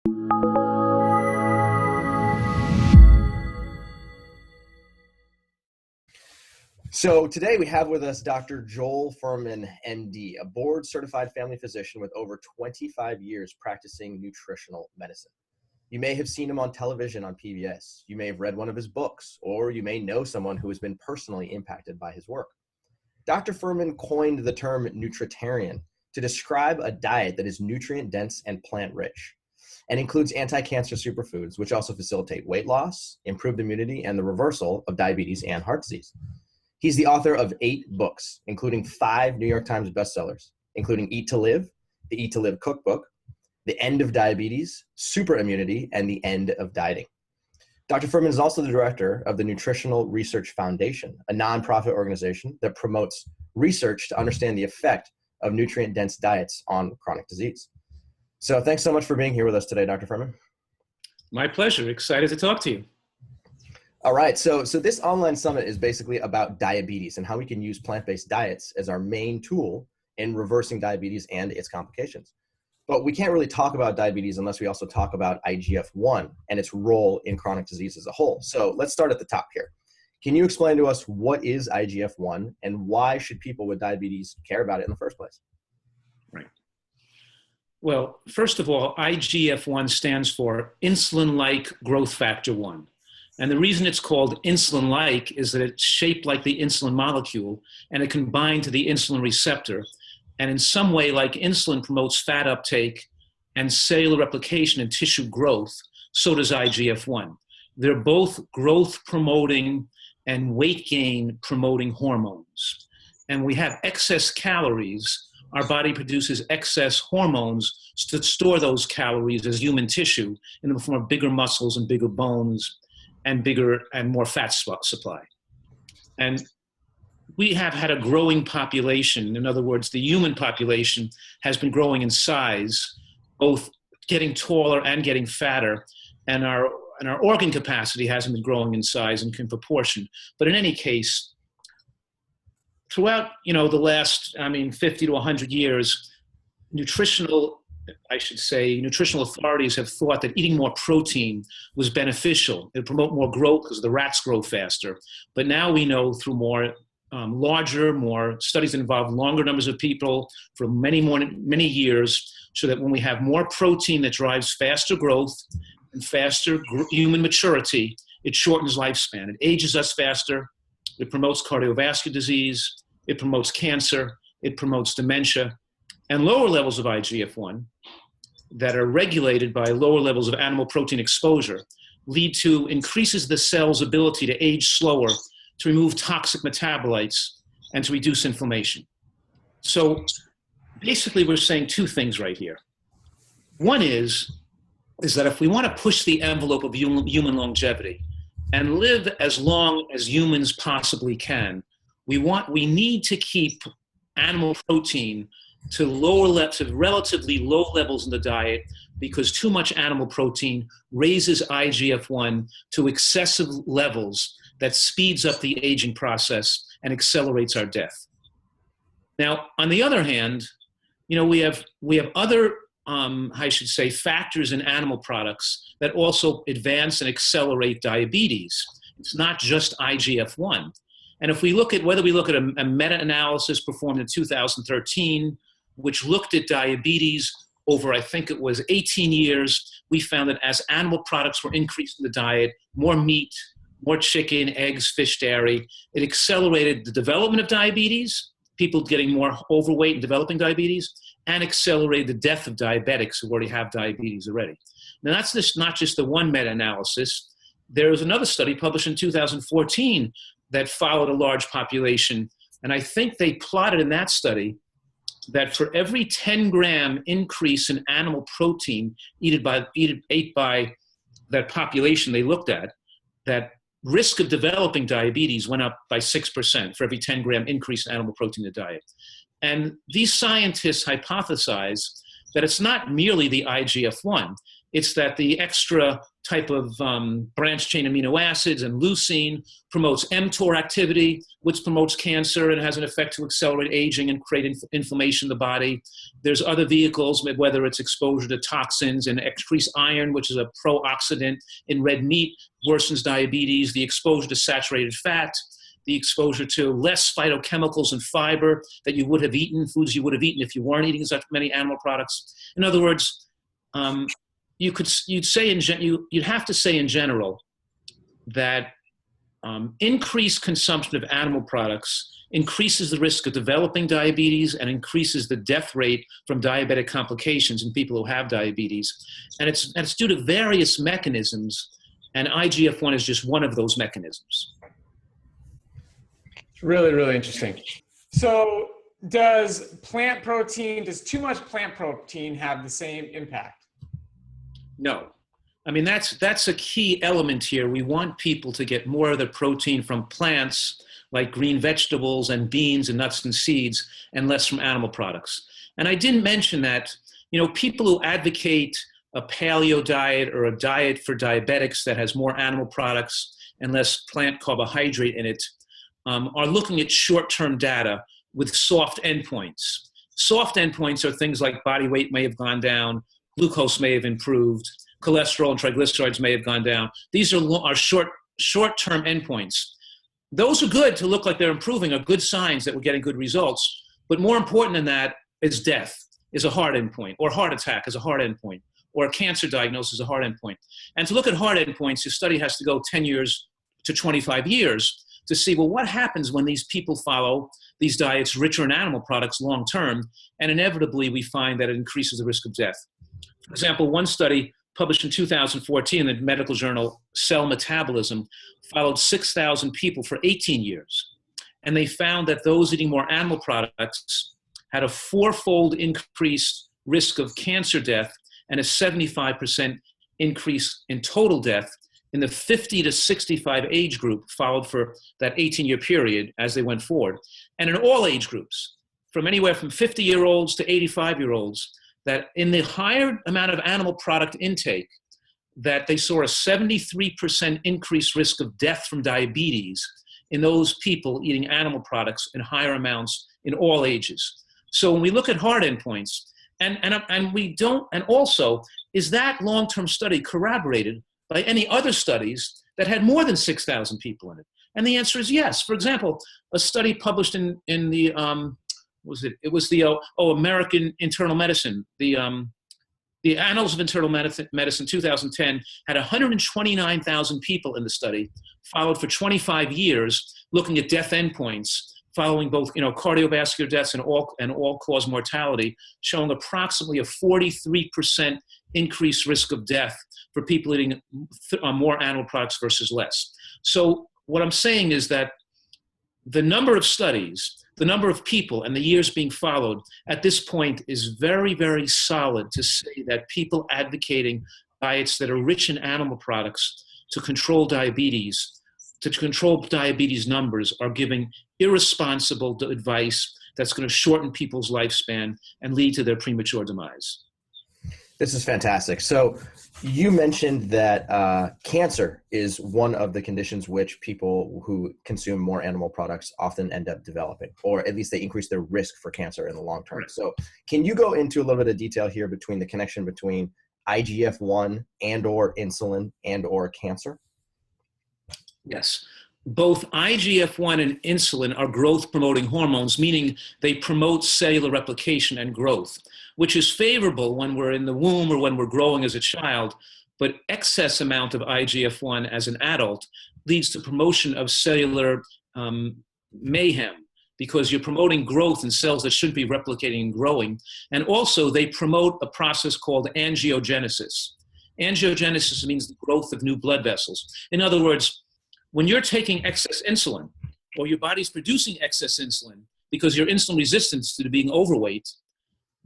So today we have with us Dr. Joel Fuhrman, MD, a board-certified family physician with over 25 years practicing nutritional medicine. You may have seen him on television on PBS. You may have read one of his books, or you may know someone who has been personally impacted by his work. Dr. Fuhrman coined the term nutritarian to describe a diet that is nutrient-dense and plant-rich, and includes anti-cancer superfoods, which also facilitate weight loss, improved immunity, and the reversal of diabetes and heart disease. He's the author of 8 books, including 5 New York Times bestsellers, including Eat to Live, the Eat to Live Cookbook, The End of Diabetes, Super Immunity, and The End of Dieting. Dr. Fuhrman is also the director of the Nutritional Research Foundation, a nonprofit organization that promotes research to understand the effect of nutrient-dense diets on chronic disease. So thanks so much for being here with us today, Dr. Fuhrman. My pleasure. Excited to talk to you. All right, so this online summit is basically about diabetes and how we can use plant-based diets as our main tool in reversing diabetes and its complications. But we can't really talk about diabetes unless we also talk about IGF-1 and its role in chronic disease as a whole. So let's start at the top here. Can you explain to us what is IGF-1 and why should people with diabetes care about it in the first place? Right. Well, first of all, IGF-1 stands for insulin-like growth factor 1. And the reason it's called insulin-like is that it's shaped like the insulin molecule, and it can bind to the insulin receptor. And in some way, like insulin promotes fat uptake and cellular replication and tissue growth, so does IGF-1. They're both growth-promoting and weight gain-promoting hormones. And we have excess calories. Our body produces excess hormones to store those calories as human tissue in the form of bigger muscles and bigger bones and bigger and more fat supply. And we have had a growing population. In other words, the human population has been growing in size, both getting taller and getting fatter, and our organ capacity hasn't been growing in size and in proportion. But in any case, throughout the last 50 to 100 years, nutritional authorities have thought that eating more protein was beneficial. It would promote more growth because the rats grow faster. But now we know through more studies that involve longer numbers of people for many years, so that when we have more protein that drives faster growth and faster human maturity, it shortens lifespan. It ages us faster. It promotes cardiovascular disease. It promotes cancer. It promotes dementia. And lower levels of IGF-1 that are regulated by lower levels of animal protein exposure increases the cell's ability to age slower, to remove toxic metabolites, and to reduce inflammation. So basically we're saying 2 things right here. One is that if we want to push the envelope of human longevity and live as long as humans possibly can, we need to keep animal protein to relatively low levels in the diet, because too much animal protein raises IGF-1 to excessive levels that speeds up the aging process and accelerates our death. Now, on the other hand, we have other factors in animal products that also advance and accelerate diabetes. It's not just IGF-1. And if we look at a meta-analysis performed in 2013, which looked at diabetes over, I think it was 18 years, we found that as animal products were increased in the diet, more meat, more chicken, eggs, fish, dairy, it accelerated the development of diabetes, people getting more overweight and developing diabetes, and accelerated the death of diabetics who already have diabetes already. Now, that's not just the one meta-analysis. There was another study published in 2014 that followed a large population, and I think they plotted in that study that for every 10-gram increase in animal protein ate by that population they looked at, that risk of developing diabetes went up by 6% for every 10-gram increase in animal protein in the diet. And these scientists hypothesize that it's not merely the IGF-1, It's that the extra type of branched chain amino acids and leucine promotes mTOR activity, which promotes cancer and has an effect to accelerate aging and create inflammation in the body. There's other vehicles, whether it's exposure to toxins and increased iron, which is a pro-oxidant in red meat, worsens diabetes, the exposure to saturated fat, the exposure to less phytochemicals and fiber that you would have eaten, foods you would have eaten if you weren't eating such many animal products. In other words, you'd have to say in general that increased consumption of animal products increases the risk of developing diabetes and increases the death rate from diabetic complications in people who have diabetes. And it's due to various mechanisms, and IGF-1 is just one of those mechanisms. It's really, really interesting. So does too much plant protein have the same impact? No. I mean, that's a key element here. We want people to get more of the protein from plants like green vegetables and beans and nuts and seeds, and less from animal products. And I didn't mention that, people who advocate a paleo diet or a diet for diabetics that has more animal products and less plant carbohydrate in it are looking at short-term data with soft endpoints. Soft endpoints are things like body weight may have gone down, glucose may have improved, cholesterol and triglycerides may have gone down. These are short-term endpoints. Those are good to look like they're improving, are good signs that we're getting good results. But more important than that is death is a hard endpoint, or heart attack is a hard endpoint, or a cancer diagnosis is a hard endpoint. And to look at hard endpoints, your study has to go 10 years to 25 years to see, well, what happens when these people follow these diets richer in animal products long term, and inevitably we find that it increases the risk of death. For example, one study published in 2014 in the medical journal Cell Metabolism followed 6,000 people for 18 years. And they found that those eating more animal products had a 4-fold increased risk of cancer death and a 75% increase in total death in the 50 to 65 age group followed for that 18-year period as they went forward. And in all age groups, from anywhere from 50-year-olds to 85-year-olds, that in the higher amount of animal product intake, that they saw a 73% increased risk of death from diabetes in those people eating animal products in higher amounts in all ages. So when we look at hard endpoints, and also, is that long-term study corroborated by any other studies that had more than 6,000 people in it? And the answer is yes. For example, a study published in the American Internal Medicine, the Annals of Internal Medicine 2010 had 129,000 people in the study, followed for 25 years, looking at death endpoints, following both cardiovascular deaths and all-cause mortality, showing approximately a 43% increased risk of death for people eating more animal products versus less. So what I'm saying is that the number of studies, the number of people, and the years being followed at this point is very, very solid to say that people advocating diets that are rich in animal products to control diabetes numbers are giving irresponsible advice that's going to shorten people's lifespan and lead to their premature demise. This is fantastic. So you mentioned that cancer is one of the conditions which people who consume more animal products often end up developing, or at least they increase their risk for cancer in the long term. Right. So can you go into a little bit of detail here between the connection between IGF-1 and or insulin and or cancer? Yes. Both IGF-1 and insulin are growth-promoting hormones, meaning they promote cellular replication and growth, which is favorable when we're in the womb or when we're growing as a child, but excess amount of IGF-1 as an adult leads to promotion of cellular mayhem, because you're promoting growth in cells that shouldn't be replicating and growing. And also they promote a process called angiogenesis. Angiogenesis means the growth of new blood vessels. In other words, when you're taking excess insulin, or your body's producing excess insulin because you're insulin resistant to being overweight,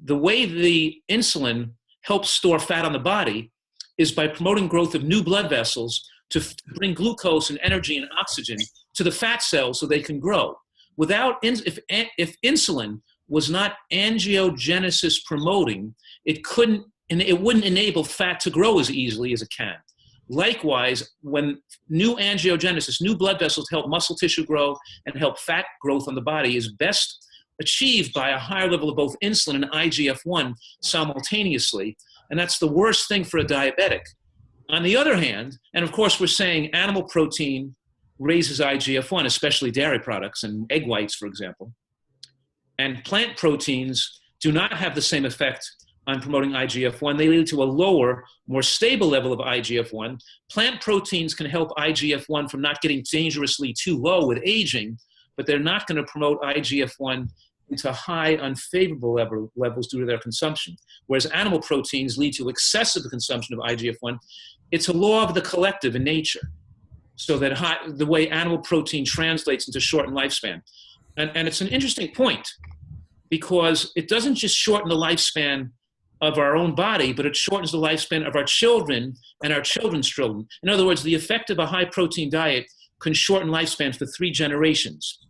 the way the insulin helps store fat on the body is by promoting growth of new blood vessels to bring glucose and energy and oxygen to the fat cells so they can grow. If insulin was not angiogenesis promoting, it couldn't and it wouldn't enable fat to grow as easily as it can. Likewise, when new angiogenesis, new blood vessels help muscle tissue grow and help fat growth on the body is best achieved by a higher level of both insulin and IGF-1 simultaneously. And that's the worst thing for a diabetic. On the other hand, and of course we're saying animal protein raises IGF-1, especially dairy products and egg whites, for example. And plant proteins do not have the same effect on promoting IGF-1. They lead to a lower, more stable level of IGF-1. Plant proteins can help IGF-1 from not getting dangerously too low with aging, but they're not going to promote IGF-1 into high, unfavorable levels due to their consumption. Whereas animal proteins lead to excessive consumption of IGF-1. It's a law of the collective in nature, so that the way animal protein translates into shortened lifespan. And it's an interesting point, because it doesn't just shorten the lifespan of our own body, but it shortens the lifespan of our children and our children's children. In other words, the effect of a high-protein diet can shorten lifespans for 3 generations.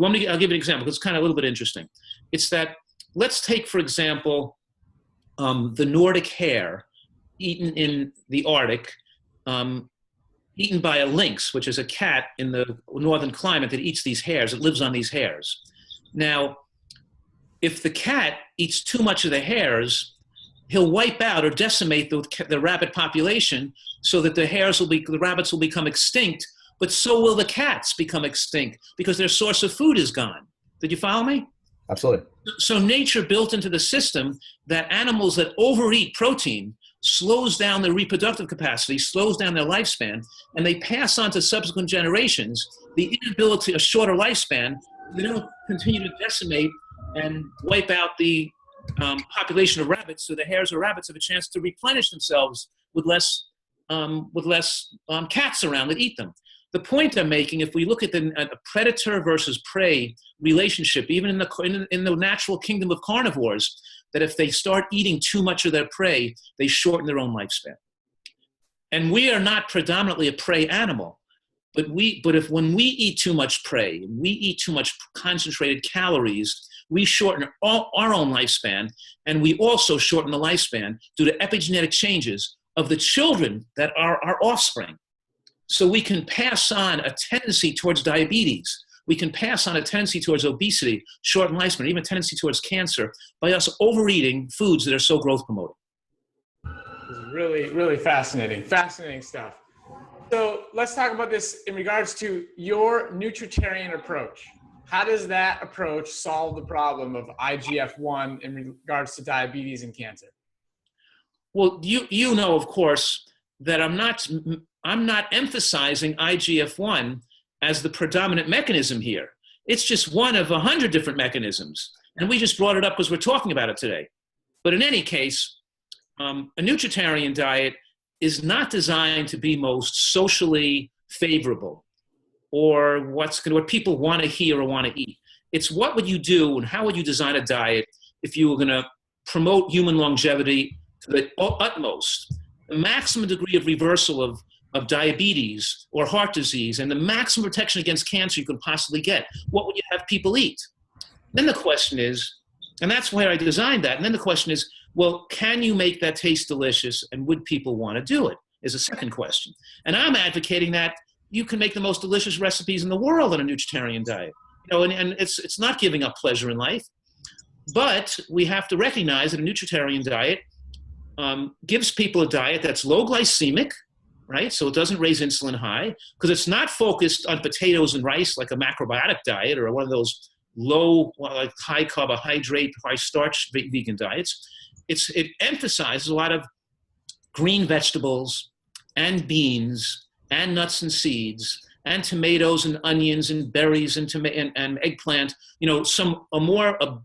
I'll give you an example, because it's kind of a little bit interesting. It's that, let's take, for example, the Nordic hare eaten in the Arctic, eaten by a lynx, which is a cat in the northern climate that eats these hares. It lives on these hares. Now, if the cat eats too much of the hares, he'll wipe out or decimate the rabbit population, so that the rabbits will become extinct, but so will the cats become extinct because their source of food is gone. Did you follow me? Absolutely. So nature built into the system that animals that overeat protein slows down their reproductive capacity, slows down their lifespan, and they pass on to subsequent generations the inability, a shorter lifespan. They don't continue to decimate and wipe out the population of rabbits, so the hares or rabbits have a chance to replenish themselves with less cats around that eat them. The point I'm making, if we look at a predator versus prey relationship, even in the natural kingdom of carnivores, that if they start eating too much of their prey, they shorten their own lifespan. And we are not predominantly a prey animal, but when we eat too much prey, and we eat too much concentrated calories, we shorten our own lifespan, and we also shorten the lifespan due to epigenetic changes of the children that are our offspring. So we can pass on a tendency towards diabetes. We can pass on a tendency towards obesity, shortened lifespan, even a tendency towards cancer by us overeating foods that are so growth promoting. This is really, really fascinating. Fascinating stuff. So let's talk about this in regards to your nutritarian approach. How does that approach solve the problem of IGF-1 in regards to diabetes and cancer? Well, you know, of course, that I'm not emphasizing IGF-1 as the predominant mechanism here. It's just one of 100 different mechanisms. And we just brought it up because we're talking about it today. But in any case, a nutritarian diet is not designed to be most socially favorable or what people want to hear or want to eat. It's what would you do and how would you design a diet if you were going to promote human longevity to the utmost, the maximum degree of reversal of diabetes or heart disease, and the maximum protection against cancer you could possibly get. What would you have people eat? Then the question is, and that's why I designed that, and then the question is, well, can you make that taste delicious, and would people want to do it, is a second question. And I'm advocating that you can make the most delicious recipes in the world on a nutritarian diet. You know, and it's not giving up pleasure in life, but we have to recognize that a nutritarian diet gives people a diet that's low glycemic, right? So it doesn't raise insulin high, because it's not focused on potatoes and rice like a macrobiotic diet or one of those low, like high carbohydrate, high starch vegan diets. It emphasizes a lot of green vegetables and beans and nuts and seeds and tomatoes and onions and berries and eggplant, you know, a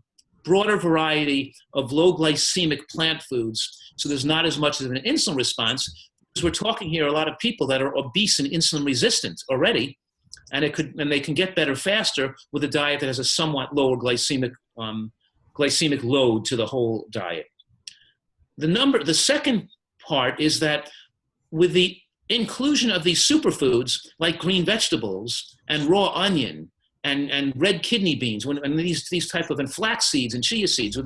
broader variety of low glycemic plant foods. So there's not as much of an insulin response, because we're talking here a lot of people that are obese and insulin resistant already, and they can get better faster with a diet that has a somewhat lower glycemic load to the whole diet. The second part is that with the inclusion of these superfoods like green vegetables and raw onion and red kidney beans, and these type of, and flax seeds and chia seeds,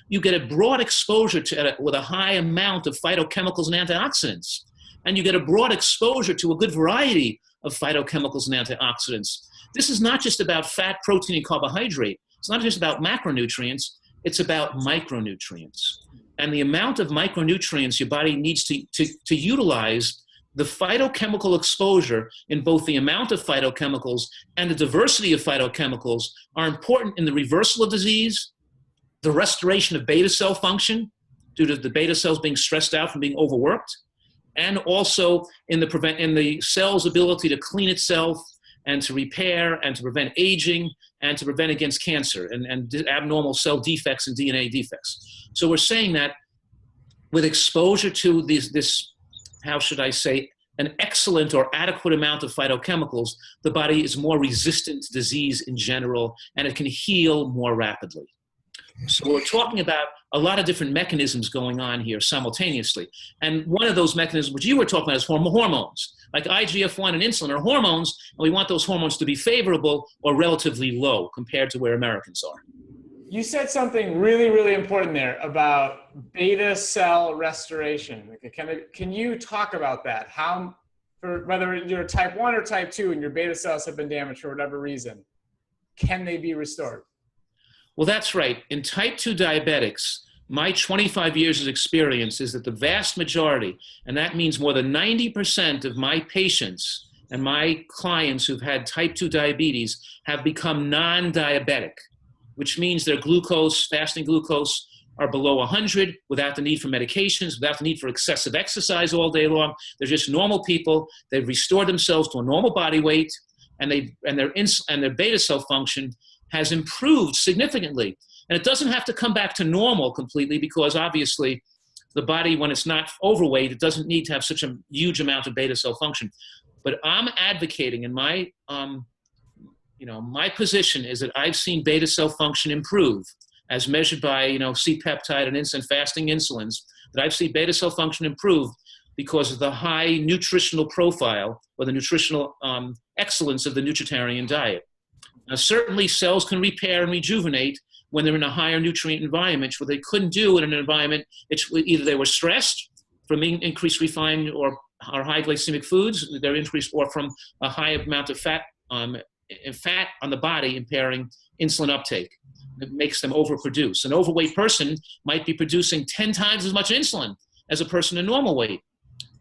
you get a broad exposure to with a high amount of phytochemicals and antioxidants, and you get a broad exposure to a good variety of phytochemicals and antioxidants. This is not just about fat, protein, and carbohydrate. It's not just about macronutrients. It's about micronutrients, and the amount of micronutrients your body needs to utilize. The phytochemical exposure in both the amount of phytochemicals and the diversity of phytochemicals are important in the reversal of disease, the restoration of beta cell function due to the beta cells being stressed out from being overworked, and also in the cell's ability to clean itself and to repair and to prevent aging and to prevent against cancer and abnormal cell defects and DNA defects. So we're saying that with exposure to this, how should I say, an excellent or adequate amount of phytochemicals, the body is more resistant to disease in general, and it can heal more rapidly. So we're talking about a lot of different mechanisms going on here simultaneously. And one of those mechanisms, which you were talking about, is hormones. Like IGF-1 and insulin are hormones, and we want those hormones to be favorable or relatively low compared to where Americans are. You said something really, really important there about beta cell restoration. Can you talk about that? How, for whether you're type 1 or type 2 and your beta cells have been damaged for whatever reason, can they be restored? Well, that's right. In type 2 diabetics, my 25 years of experience is that the vast majority, and that means more than 90% of my patients and my clients who've had type 2 diabetes have become non-diabetic, which means their glucose, fasting glucose, are below 100 without the need for medications, without the need for excessive exercise all day long. They're just normal people. They've restored themselves to a normal body weight, and their beta cell function has improved significantly. And it doesn't have to come back to normal completely, because obviously the body, when it's not overweight, it doesn't need to have such a huge amount of beta cell function. But I'm advocating, in my my position is that I've seen beta cell function improve as measured by, C-peptide and insulin, fasting insulins, that I've seen beta cell function improve because of the high nutritional profile or the nutritional excellence of the nutritarian diet. Now, certainly cells can repair and rejuvenate when they're in a higher nutrient environment, where they couldn't do in an environment, either they were stressed from increased refined or high glycemic foods, they're increased, or from a high amount of fat on the body impairing insulin uptake. It makes them overproduce. An overweight person might be producing 10 times as much insulin as a person in normal weight.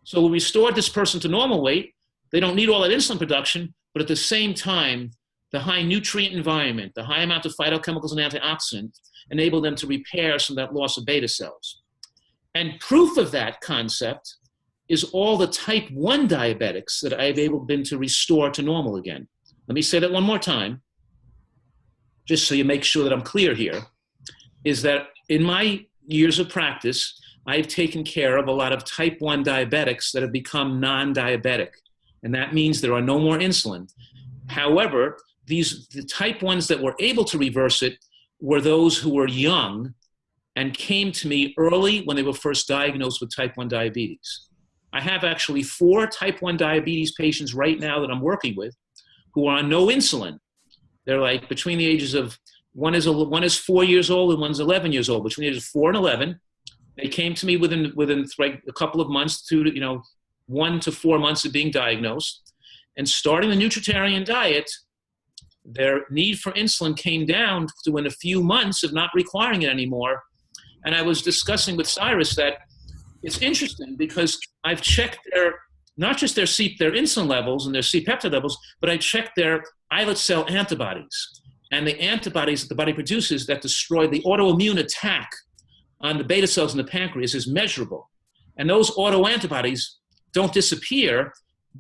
So we restored this person to normal weight. They don't need all that insulin production, but at the same time, the high nutrient environment, the high amount of phytochemicals and antioxidants enable them to repair some of that loss of beta cells. And proof of that concept is all the type 1 diabetics that I've been to restore to normal again. Let me say that one more time, just so you make sure that I'm clear here, is that in my years of practice, I've taken care of a lot of type 1 diabetics that have become non-diabetic. And that means there are no more insulin. However, the type 1s that were able to reverse it were those who were young and came to me early when they were first diagnosed with type 1 diabetes. I have actually 4 type 1 diabetes patients right now that I'm working with who are on no insulin. They're like between the ages of, one is 4 years old and one's 11 years old, between the ages of 4 and 11. They came to me within a couple of months, 1 to 4 months of being diagnosed. And starting the nutritarian diet, their need for insulin came down to within a few months of not requiring it anymore. And I was discussing with Cyrus that it's interesting because I've checked not just their insulin levels and their C-peptide levels, but I checked their islet cell antibodies. And the antibodies that the body produces that destroy the autoimmune attack on the beta cells in the pancreas is measurable. And those autoantibodies don't disappear,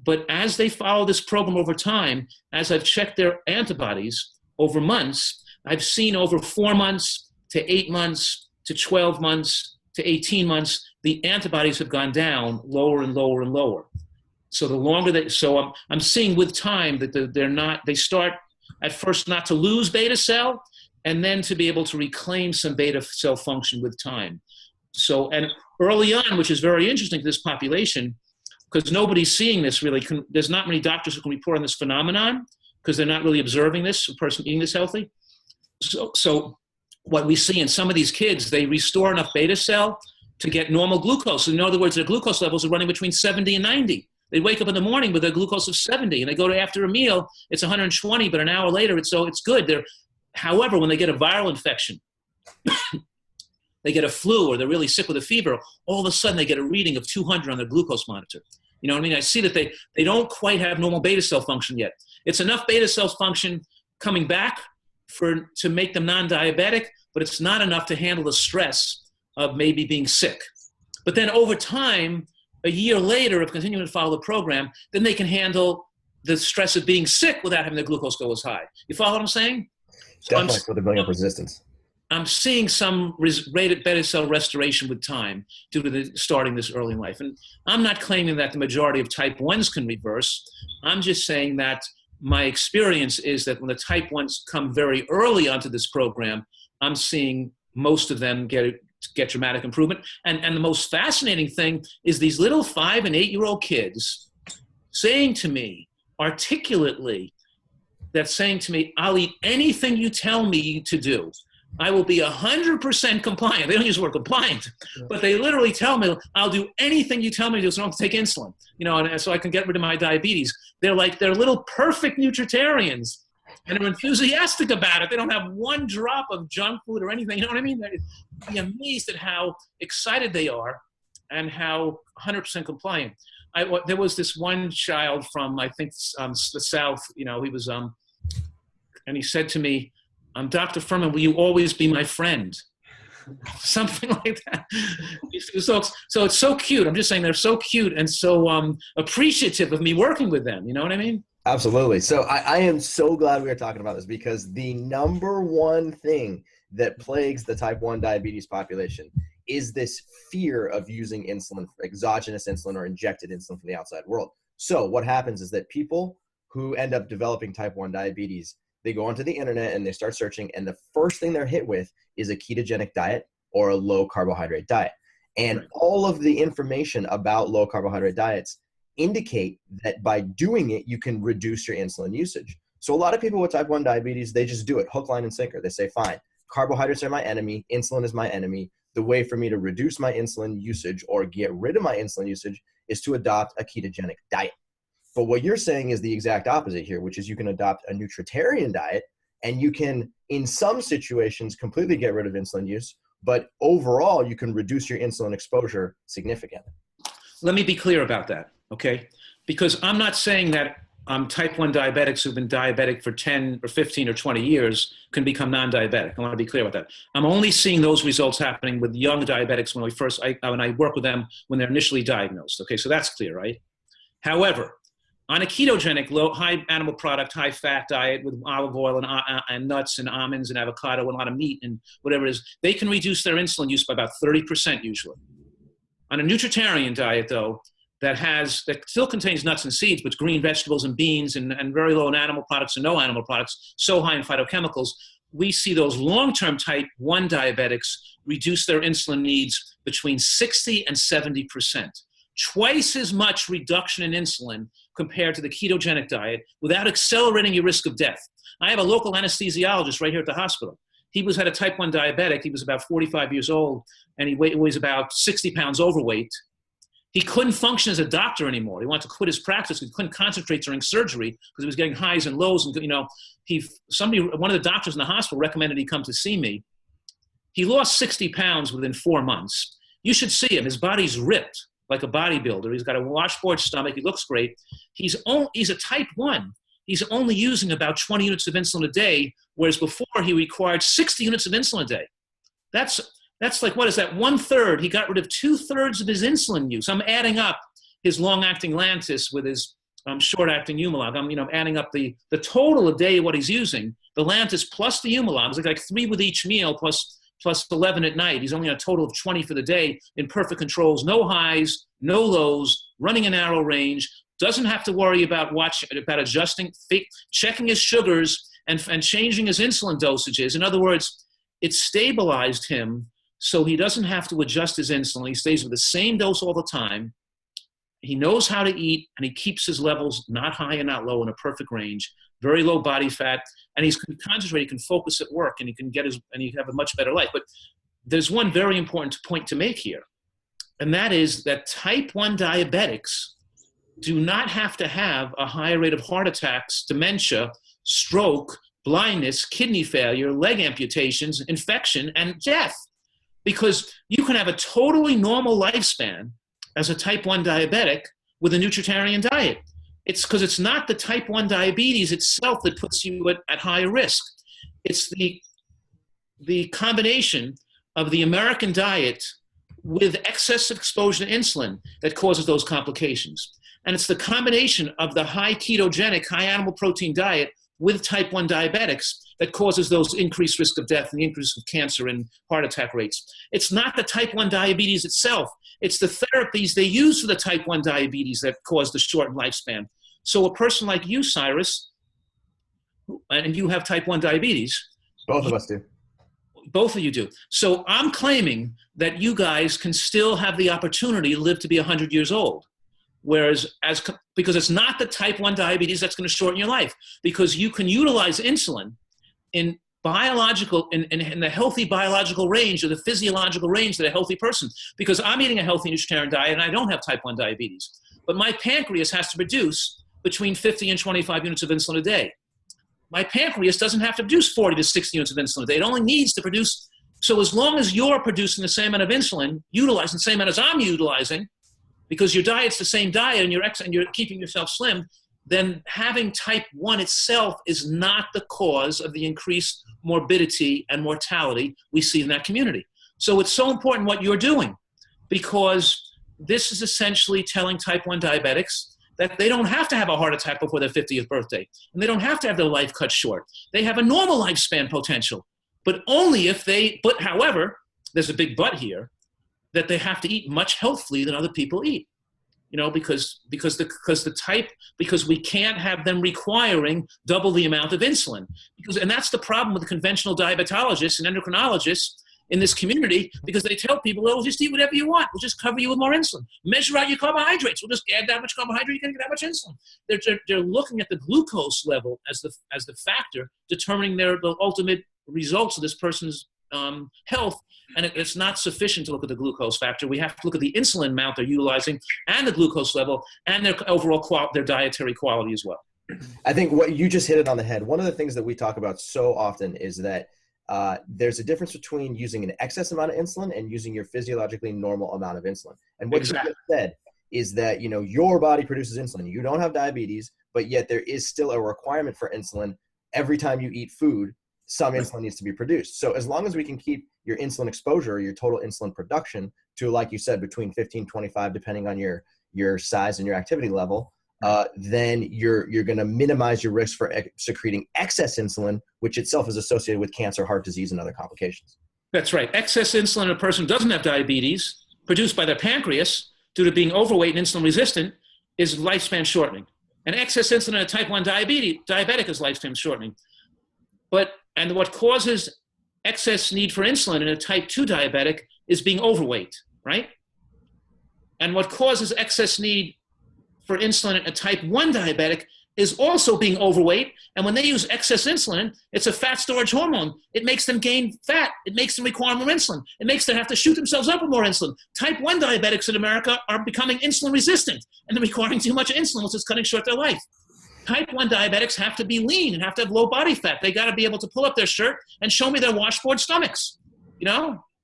but as they follow this program over time, as I've checked their antibodies over months, I've seen over 4 months to 8 months to 12 months to 18 months, the antibodies have gone down lower and lower and lower. So the longer I'm seeing with time that they start at first not to lose beta cell and then to be able to reclaim some beta cell function with time. So, and early on, which is very interesting to this population, because nobody's seeing this really, there's not many doctors who can report on this phenomenon, because they're not really observing this, a person eating this healthy. So what we see in some of these kids, they restore enough beta cell to get normal glucose. In other words, their glucose levels are running between 70 and 90. They wake up in the morning with a glucose of 70, and they go to after a meal, it's 120, but an hour later, it's good. However, when they get a viral infection, they get a flu, or they're really sick with a fever, all of a sudden they get a reading of 200 on their glucose monitor. You know what I mean? I see that they don't quite have normal beta cell function yet. It's enough beta cell function coming back to make them non-diabetic, but it's not enough to handle the stress of maybe being sick. But then over time, a year later of continuing to follow the program, then they can handle the stress of being sick without having their glucose go as high. You follow what I'm saying? Definitely for the building up resistance. I'm seeing some rated beta cell restoration with time due to starting this early in life. And I'm not claiming that the majority of type 1s can reverse. I'm just saying that my experience is that when the type 1s come very early onto this program, I'm seeing most of them get dramatic improvement. And the most fascinating thing is these little 5 and 8-year-old kids saying to me articulately, I'll eat anything you tell me to do. I will be 100% compliant. They don't use the word compliant, but they literally tell me, I'll do anything you tell me to do so I don't have to take insulin, and so I can get rid of my diabetes. They're little perfect nutritarians, and they're enthusiastic about it. They don't have one drop of junk food or anything. You know what I mean? They'd be amazed at how excited they are and how 100% compliant. There was this one child from, I think, the South, he was, and he said to me, Dr. Fuhrman, will you always be my friend? Something like that. So it's so cute. I'm just saying they're so cute and so appreciative of me working with them. You know what I mean? Absolutely. So I am so glad we are talking about this, because the number one thing that plagues the type 1 diabetes population is this fear of using insulin, exogenous insulin or injected insulin from the outside world. So what happens is that people who end up developing type 1 diabetes, they go onto the internet and they start searching, and the first thing they're hit with is a ketogenic diet or a low carbohydrate diet. And right. All of the information about low carbohydrate diets indicate that by doing it, you can reduce your insulin usage. So a lot of people with type 1 diabetes, they just do it hook, line, and sinker. They say, fine, carbohydrates are my enemy, insulin is my enemy. The way for me to reduce my insulin usage or get rid of my insulin usage is to adopt a ketogenic diet. But what you're saying is the exact opposite here, which is you can adopt a nutritarian diet, and you can, in some situations, completely get rid of insulin use, but overall, you can reduce your insulin exposure significantly. Let me be clear about that, okay? Because I'm not saying that type 1 diabetics who've been diabetic for 10 or 15 or 20 years can become non-diabetic. I want to be clear about that. I'm only seeing those results happening with young diabetics when I work with them when they're initially diagnosed, okay? So that's clear, right? However, on a ketogenic, high animal product, high fat diet with olive oil and nuts and almonds and avocado and a lot of meat and whatever it is, they can reduce their insulin use by about 30% usually. On a nutritarian diet, though, that still contains nuts and seeds, but green vegetables and beans and very low in animal products and no animal products, so high in phytochemicals, we see those long-term type 1 diabetics reduce their insulin needs between 60 and 70%. Twice as much reduction in insulin compared to the ketogenic diet without accelerating your risk of death. I have a local anesthesiologist right here at the hospital. He had a type 1 diabetic. He was about 45 years old, and he was about 60 pounds overweight. He couldn't function as a doctor anymore. He wanted to quit his practice. He couldn't concentrate during surgery because he was getting highs and lows. And one of the doctors in the hospital recommended he come to see me. He lost 60 pounds within 4 months. You should see him. His body's ripped like a bodybuilder. He's got a washboard stomach. He looks great. He's a type 1. He's only using about 20 units of insulin a day, whereas before he required 60 units of insulin a day. That's like, what is that? 1/3. He got rid of 2/3 of his insulin use. I'm adding up his long-acting Lantus with his short-acting Humalog. I'm adding up the total a day of what he's using. The Lantus plus the Humalog is like 3 with each meal plus 11 at night. He's only on a total of 20 for the day in perfect controls, no highs, no lows, running a narrow range, doesn't have to worry about adjusting, checking his sugars and changing his insulin dosages. In other words, it stabilized him so he doesn't have to adjust his insulin. He stays with the same dose all the time. He knows how to eat, and he keeps his levels not high and not low in a perfect range. very low body fat, and he's concentrated, he can focus at work, and he can have a much better life. But there's one very important point to make here, and that is that type 1 diabetics do not have to have a higher rate of heart attacks, dementia, stroke, blindness, kidney failure, leg amputations, infection, and death. Because you can have a totally normal lifespan as a type 1 diabetic with a nutritarian diet. It's because it's not the type 1 diabetes itself that puts you at higher risk. It's the combination of the American diet with excess exposure to insulin that causes those complications. And it's the combination of the high ketogenic, high animal protein diet with type 1 diabetics that causes those increased risk of death and the increase of cancer and heart attack rates. It's not the type 1 diabetes itself. It's the therapies they use for the type 1 diabetes that cause the shortened lifespan. So a person like you, Cyrus, and you have type 1 diabetes. Both of us do. Both of you do. So I'm claiming that you guys can still have the opportunity to live to be 100 years old. Whereas, because it's not the type 1 diabetes that's going to shorten your life, because you can utilize insulin in the healthy biological range or the physiological range that a healthy person, because I'm eating a healthy nutritarian diet and I don't have type 1 diabetes, but my pancreas has to produce between 50 and 25 units of insulin a day. My pancreas doesn't have to produce 40 to 60 units of insulin a day. It only needs to produce, so as long as you're producing the same amount of insulin, utilizing the same amount as I'm utilizing, because your diet's the same diet and you're keeping yourself slim, then having type 1 itself is not the cause of the increased morbidity and mortality we see in that community. So it's so important what you're doing, because this is essentially telling type 1 diabetics that they don't have to have a heart attack before their 50th birthday, and they don't have to have their life cut short. They have a normal lifespan potential, but only if however, there's a big but here, that they have to eat much healthfully than other people eat, because we can't have them requiring double the amount of insulin, and that's the problem with the conventional diabetologists and endocrinologists in this community, because they tell people, well, just eat whatever you want. We'll just cover you with more insulin. Measure out your carbohydrates. We'll just add that much carbohydrate. You're going to get that much insulin. They're looking at the glucose level as the factor determining the ultimate results of this person's health. And it's not sufficient to look at the glucose factor. We have to look at the insulin amount they're utilizing and the glucose level and their overall their dietary quality as well. I think what you just hit it on the head. One of the things that we talk about so often is that there's a difference between using an excess amount of insulin and using your physiologically normal amount of insulin. And what you just said is that, your body produces insulin. You don't have diabetes, but yet there is still a requirement for insulin. Every time you eat food, some insulin needs to be produced. So as long as we can keep your insulin exposure, your total insulin production to, like you said, between 15, 25, depending on your size and your activity level, then you're going to minimize your risk for secreting excess insulin, which itself is associated with cancer, heart disease, and other complications. That's right. Excess insulin in a person who doesn't have diabetes, produced by their pancreas due to being overweight and insulin resistant, is lifespan shortening. And excess insulin in a type 1 diabetic is lifespan shortening. And what causes excess need for insulin in a type 2 diabetic is being overweight, right? And what causes excess need for insulin in a type 1 diabetic is also being overweight. And when they use excess insulin, it's a fat storage hormone. It makes them gain fat. It makes them require more insulin. It makes them have to shoot themselves up with more insulin. Type 1 diabetics in America are becoming insulin resistant, and they're requiring too much insulin, which is cutting short their life. Type 1 diabetics have to be lean and have to have low body fat. They got to be able to pull up their shirt and show me their washboard stomachs,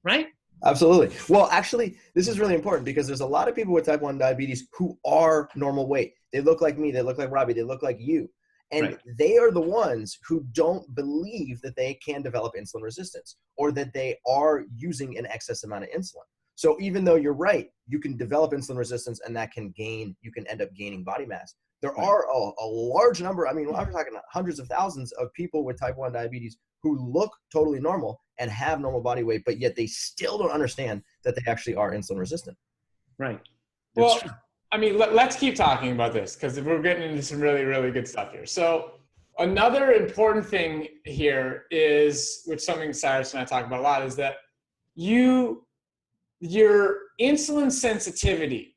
right? Absolutely. Well, actually, this is really important because there's a lot of people with type 1 diabetes who are normal weight. They look like me. They look like Robbie. They look like you. And they are the ones who don't believe that they can develop insulin resistance or that they are using an excess amount of insulin. So even though you're right, you can develop insulin resistance and you can end up gaining body mass. There are a large number, I'm talking hundreds of thousands of people with type 1 diabetes who look totally normal and have normal body weight, but yet they still don't understand that they actually are insulin resistant. Right. Well, let's keep talking about this because we're getting into some really, really good stuff here. So another important thing here is, which something Cyrus and I talk about a lot, is that your insulin sensitivity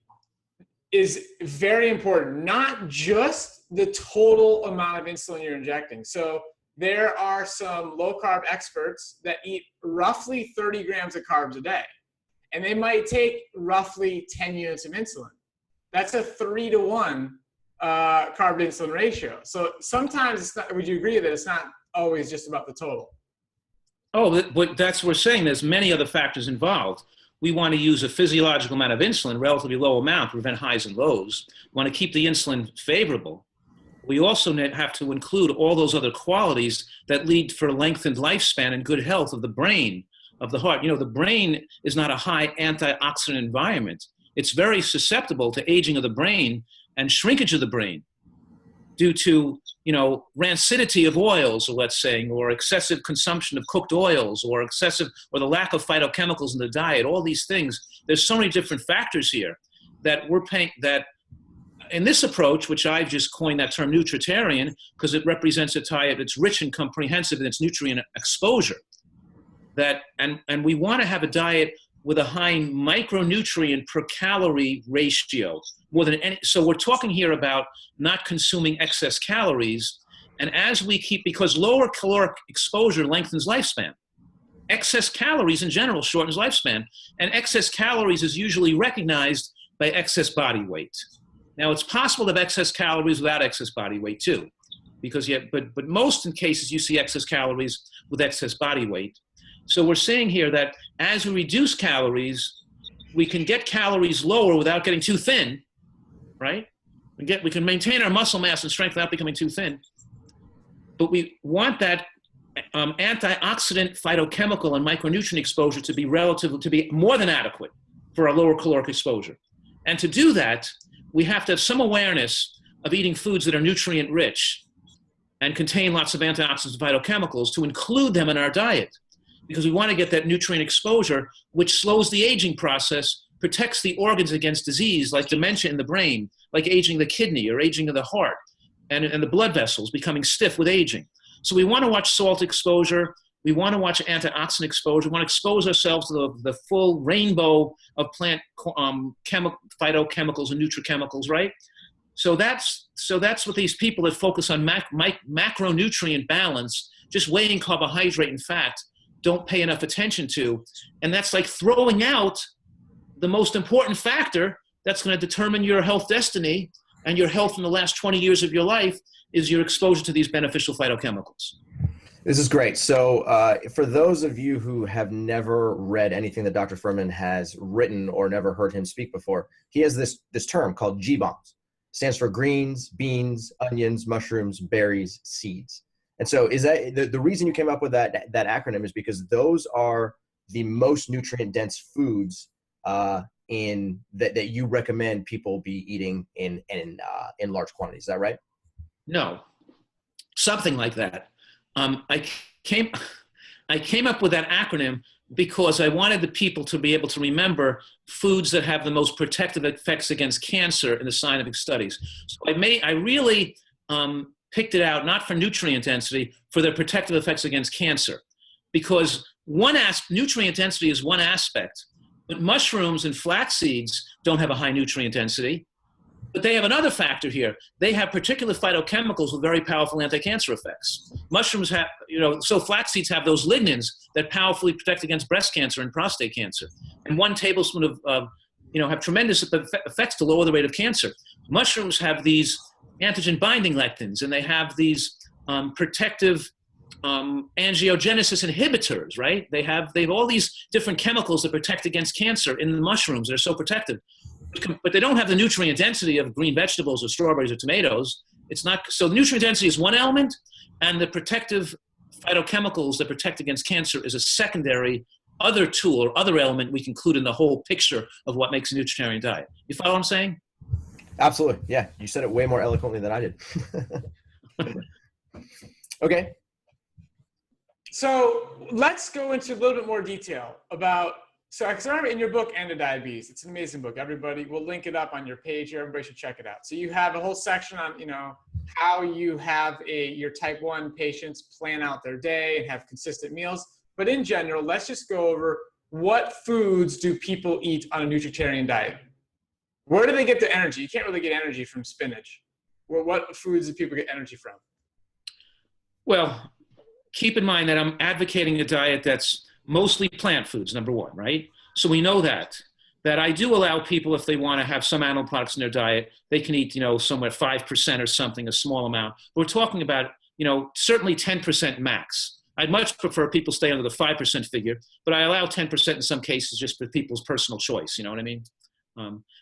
is very important, not just the total amount of insulin you're injecting. So there are some low carb experts that eat roughly 30 grams of carbs a day, and they might take roughly 10 units of insulin. That's a 3-to-1 carb to insulin ratio. So sometimes it's not, would you agree that it's not always just about the total? Oh, but that's what we're saying. There's many other factors involved. We want to use a physiological amount of insulin, relatively low amount, to prevent highs and lows. We want to keep the insulin favorable. We also have to include all those other qualities that lead for lengthened lifespan and good health of the brain, of the heart. You know, the brain is not a high antioxidant environment. It's very susceptible to aging of the brain and shrinkage of the brain due to, you know, rancidity of oils, or let's say, or excessive consumption of cooked oils, or or the lack of phytochemicals in the diet. All these things. There's so many different factors here that we're paying, that in this approach, which I've just coined that term nutritarian, because it represents a diet that's rich and comprehensive in its nutrient exposure. And we want to have a diet with a high micronutrient per calorie ratio, more than any. So we're talking here about not consuming excess calories. And as we because lower caloric exposure lengthens lifespan. Excess calories in general shortens lifespan. And excess calories is usually recognized by excess body weight. Now, it's possible to have excess calories without excess body weight too, because but most in cases you see excess calories with excess body weight. So we're saying here that as we reduce calories, we can get calories lower without getting too thin, right? We can maintain our muscle mass and strength without becoming too thin. But we want that antioxidant, phytochemical, and micronutrient exposure to be more than adequate for a lower caloric exposure. And to do that, we have to have some awareness of eating foods that are nutrient rich and contain lots of antioxidants and phytochemicals, to include them in our diet, because we want to get that nutrient exposure, which slows the aging process, protects the organs against disease like dementia in the brain, like aging the kidney or aging of the heart, and the blood vessels becoming stiff with aging. So we want to watch salt exposure. We want to watch antioxidant exposure. We want to expose ourselves to the full rainbow of plant phytochemicals and nutrichemicals, right? So that's what these people that focus on macronutrient balance, just weighing carbohydrate and fat, don't pay enough attention to. And that's like throwing out the most important factor that's going to determine your health destiny and your health in the last 20 years of your life, is your exposure to these beneficial phytochemicals. This is great. So for those of you who have never read anything that Dr. Fuhrman has written or never heard him speak before, he has this term called G-bombs. Stands for greens, beans, onions, mushrooms, berries, seeds. And so is that the reason you came up with that acronym is because those are the most nutrient dense foods that you recommend people be eating in large quantities. Is that right? No, something like that. I came up with that acronym because I wanted the people to be able to remember foods that have the most protective effects against cancer in the scientific studies. So I really picked it out, not for nutrient density, for their protective effects against cancer. Because nutrient density is one aspect, but mushrooms and flax seeds don't have a high nutrient density. But they have another factor here. They have particular phytochemicals with very powerful anti-cancer effects. Mushrooms have, so flax seeds have those lignans that powerfully protect against breast cancer and prostate cancer. And 1 tablespoon have tremendous effects to lower the rate of cancer. Mushrooms have these antigen binding lectins, and they have these protective angiogenesis inhibitors, right? They have all these different chemicals that protect against cancer in the mushrooms. They're so protective. But they don't have the nutrient density of green vegetables or strawberries or tomatoes. It's not, so nutrient density is one element, and the protective phytochemicals that protect against cancer is a secondary other tool or other element we can include in the whole picture of what makes a nutritarian diet. You follow what I'm saying? Absolutely. Yeah. You said it way more eloquently than I did. Okay. So let's go into a little bit more detail about, because I remember in your book, End of Diabetes, it's an amazing book. Everybody, we'll link it up on your page here. Everybody should check it out. So you have a whole section on, how you have your type 1 patients plan out their day and have consistent meals. But in general, let's just go over what foods do people eat on a nutritarian diet? Where do they get the energy? You can't really get energy from spinach. What foods do people get energy from? Well, keep in mind that I'm advocating a diet that's mostly plant foods, number one, right? So we know that I do allow people, if they want to have some animal products in their diet, they can eat, somewhere 5% or something, a small amount. We're talking about, certainly 10% max. I'd much prefer people stay under the 5% figure, but I allow 10% in some cases just for people's personal choice, you know what I mean?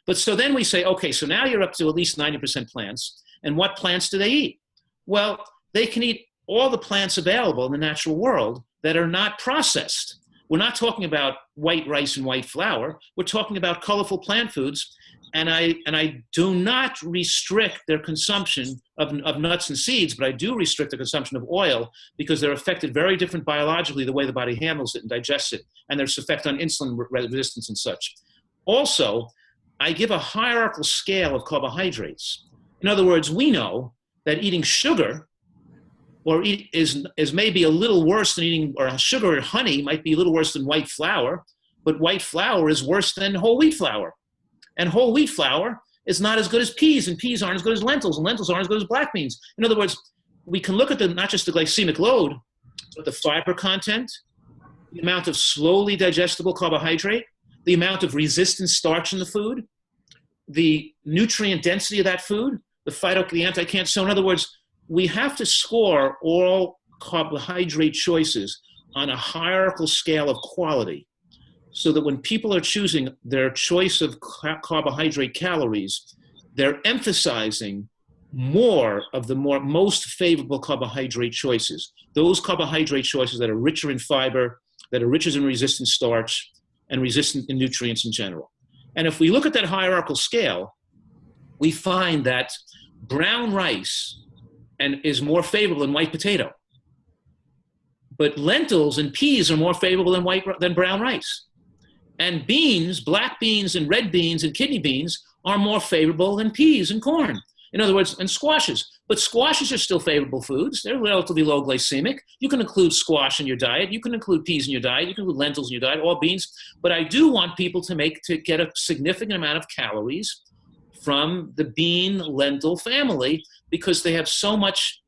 But so then we say, okay, so now you're up to at least 90% plants. And what plants do they eat? Well, they can eat all the plants available in the natural world that are not processed. We're not talking about white rice and white flour. We're talking about colorful plant foods. And I do not restrict their consumption of nuts and seeds, but I do restrict the consumption of oil because they're affected very different biologically, the way the body handles it and digests it, and there's effect on insulin resistance and such. Also, I give a hierarchical scale of carbohydrates. In other words, we know that eating sugar is maybe a little worse than eating, or sugar or honey might be a little worse than white flour, but white flour is worse than whole wheat flour. And whole wheat flour is not as good as peas, and peas aren't as good as lentils, and lentils aren't as good as black beans. In other words, we can look at not just the glycemic load, but the fiber content, the amount of slowly digestible carbohydrate, the amount of resistant starch in the food, the nutrient density of that food, the anti-cancer. So in other words, we have to score all carbohydrate choices on a hierarchical scale of quality so that when people are choosing their choice of carbohydrate calories, they're emphasizing more of the most favorable carbohydrate choices. Those carbohydrate choices that are richer in fiber, that are richer in resistant starch, and resistant in nutrients in general. And if we look at that hierarchical scale, we find that brown rice is more favorable than white potato. But lentils and peas are more favorable than brown rice. And beans, black beans and red beans and kidney beans are more favorable than peas and corn. In other words, and squashes. But squashes are still favorable foods. They're relatively low glycemic. You can include squash in your diet. You can include peas in your diet. You can include lentils in your diet, all beans. But I do want people to get a significant amount of calories from the bean lentil family because they have so much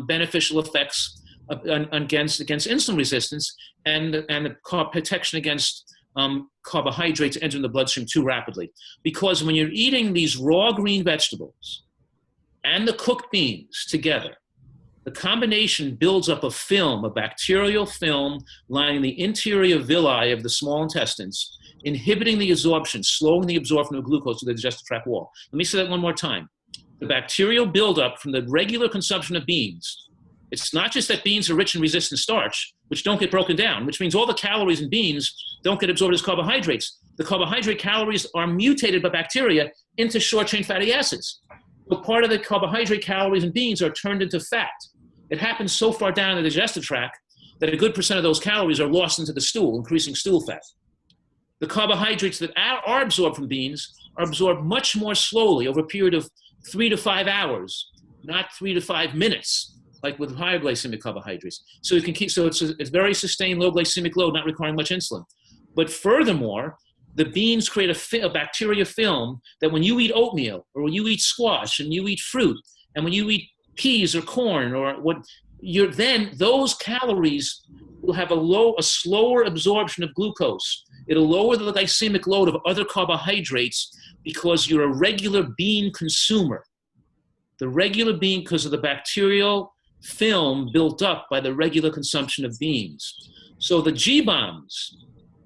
beneficial effects against insulin resistance and protection against carbohydrates entering the bloodstream too rapidly. Because when you're eating these raw green vegetables and the cooked beans together, the combination builds up a film, a bacterial film lining the interior villi of the small intestines, inhibiting the absorption, slowing the absorption of glucose to the digestive tract wall. Let me say that one more time. The bacterial buildup from the regular consumption of beans, it's not just that beans are rich in resistant starch, which don't get broken down, which means all the calories in beans don't get absorbed as carbohydrates. The carbohydrate calories are mutated by bacteria into short-chain fatty acids. So part of the carbohydrate calories in beans are turned into fat. It happens so far down in the digestive tract that a good percent of those calories are lost into the stool, increasing stool fat. The carbohydrates that are absorbed from beans are absorbed much more slowly over a period of 3 to 5 hours, not 3 to 5 minutes, like with higher glycemic carbohydrates. So you can keep, so it's a very sustained low glycemic load, not requiring much insulin. But furthermore, the beans create a bacteria film that when you eat oatmeal, or when you eat squash, and you eat fruit, and when you eat peas or corn, or then those calories will have a slower absorption of glucose. It'll lower the glycemic load of other carbohydrates because you're a regular bean consumer. The regular bean, because of the bacterial film built up by the regular consumption of beans. So the G-bombs,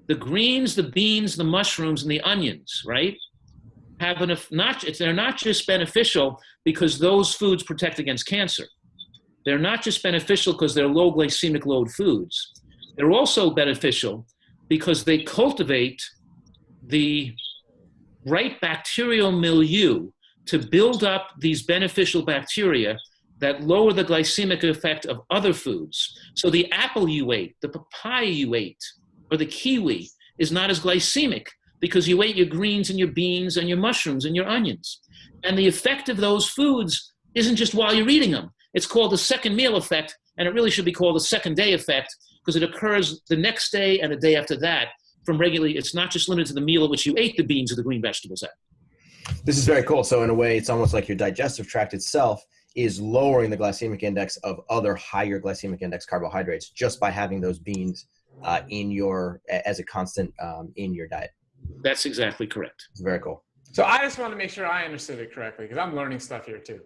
the greens, the beans, the mushrooms, and the onions, right, they're not just beneficial because those foods protect against cancer. They're not just beneficial because they're low glycemic load foods. They're also beneficial because they cultivate the right bacterial milieu to build up these beneficial bacteria that lower the glycemic effect of other foods. So the apple you ate, the papaya you ate, or the kiwi is not as glycemic because you ate your greens and your beans and your mushrooms and your onions. And the effect of those foods isn't just while you're eating them. It's called the second meal effect, and it really should be called the second day effect because it occurs the next day and the day after that from regularly. It's not just limited to the meal at which you ate the beans or the green vegetables at. This is very cool. So in a way, it's almost like your digestive tract itself is lowering the glycemic index of other higher glycemic index carbohydrates just by having those beans as a constant in your diet. That's exactly correct. It's very cool. So I just want to make sure I understood it correctly because I'm learning stuff here too.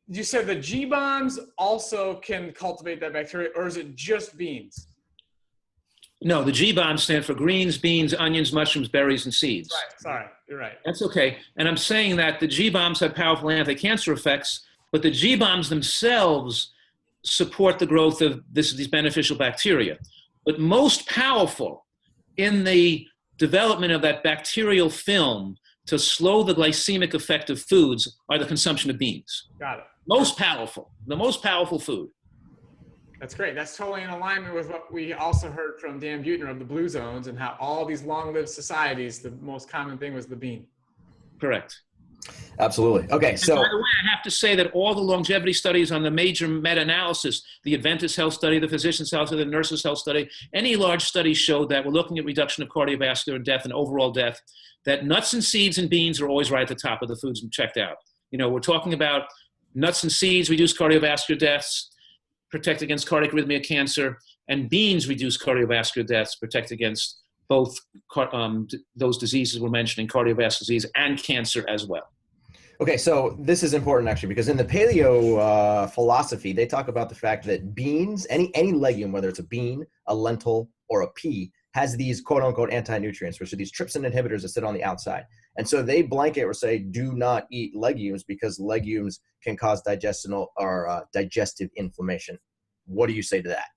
You said the G-bombs also can cultivate that bacteria, or is it just beans? No, the G-bombs stand for greens, beans, onions, mushrooms, berries, and seeds. Right. Sorry, you're right. That's okay. And I'm saying that the G-bombs have powerful anti-cancer effects, but the G-bombs themselves support the growth of these beneficial bacteria. But most powerful in the development of that bacterial film to slow the glycemic effect of foods are the consumption of beans. Got it. Most powerful, the most powerful food. That's great. That's totally in alignment with what we also heard from Dan Buettner of the Blue Zones and how all these long-lived societies, the most common thing was the bean. Correct. Absolutely. Okay, so by the way, I have to say that all the longevity studies on the major meta-analysis, the Adventist Health Study, the Physicians Health Study, the Nurses Health Study, any large study showed that we're looking at reduction of cardiovascular death and overall death, that nuts and seeds and beans are always right at the top of the foods checked out. You know, we're talking about nuts and seeds reduce cardiovascular deaths, protect against cardiac arrhythmia, cancer, and beans reduce cardiovascular deaths, protect against both those diseases we're mentioning, cardiovascular disease and cancer as well. Okay, so this is important actually because in the paleo philosophy, they talk about the fact that beans, any legume, whether it's a bean, a lentil, or a pea, has these quote-unquote anti-nutrients, which are these trypsin inhibitors that sit on the outside. And so they blanket or say, do not eat legumes because legumes can cause digestive inflammation. What do you say to that?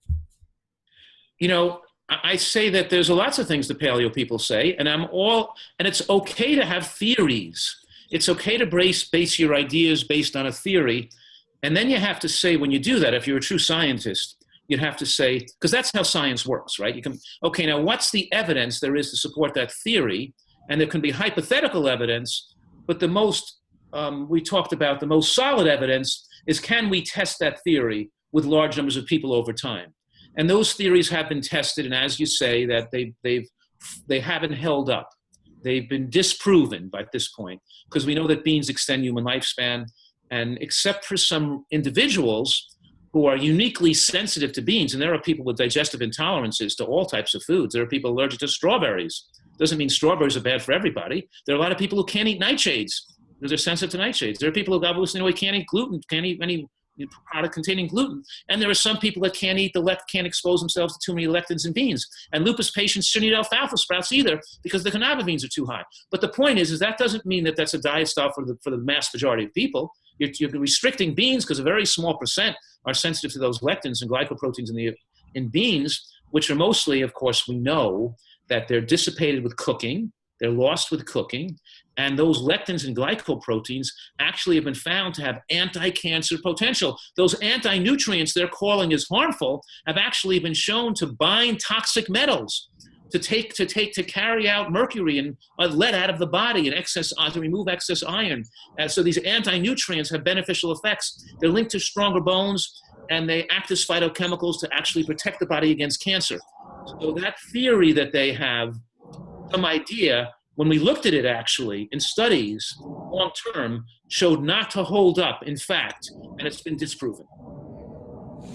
You know, I say that there's lots of things the paleo people say, and it's okay to have theories. It's okay to base your ideas based on a theory. And then you have to say, when you do that, if you're a true scientist, you'd have to say, because that's how science works, right? You can, okay, now what's the evidence there is to support that theory? And there can be hypothetical evidence, but the most, we talked about the most solid evidence is, can we test that theory with large numbers of people over time? And those theories have been tested, and as you say, that they haven't held up. They've been disproven by this point, because we know that beans extend human lifespan, and except for some individuals who are uniquely sensitive to beans, and there are people with digestive intolerances to all types of foods. There are people allergic to strawberries. Doesn't mean strawberries are bad for everybody. There are a lot of people who can't eat nightshades because they're sensitive to nightshades. There are people who obviously can't eat gluten, can't eat any product containing gluten. And there are some people that can't expose themselves to too many lectins in beans. And lupus patients shouldn't eat alfalfa sprouts either because the cannabinoids are too high. But the point is that doesn't mean that that's a diet style for the mass majority of people. You're restricting beans because a very small percent are sensitive to those lectins and glycoproteins in beans, which are mostly, of course, we know that they're dissipated with cooking, they're lost with cooking, and those lectins and glycoproteins actually have been found to have anti-cancer potential. Those anti-nutrients they're calling as harmful have actually been shown to bind toxic metals, to carry out mercury and lead out of the body and to remove excess iron. So these anti-nutrients have beneficial effects. They're linked to stronger bones, and they act as phytochemicals to actually protect the body against cancer. So that theory that they have some idea, when we looked at it actually in studies long term, showed not to hold up, in fact, and it's been disproven.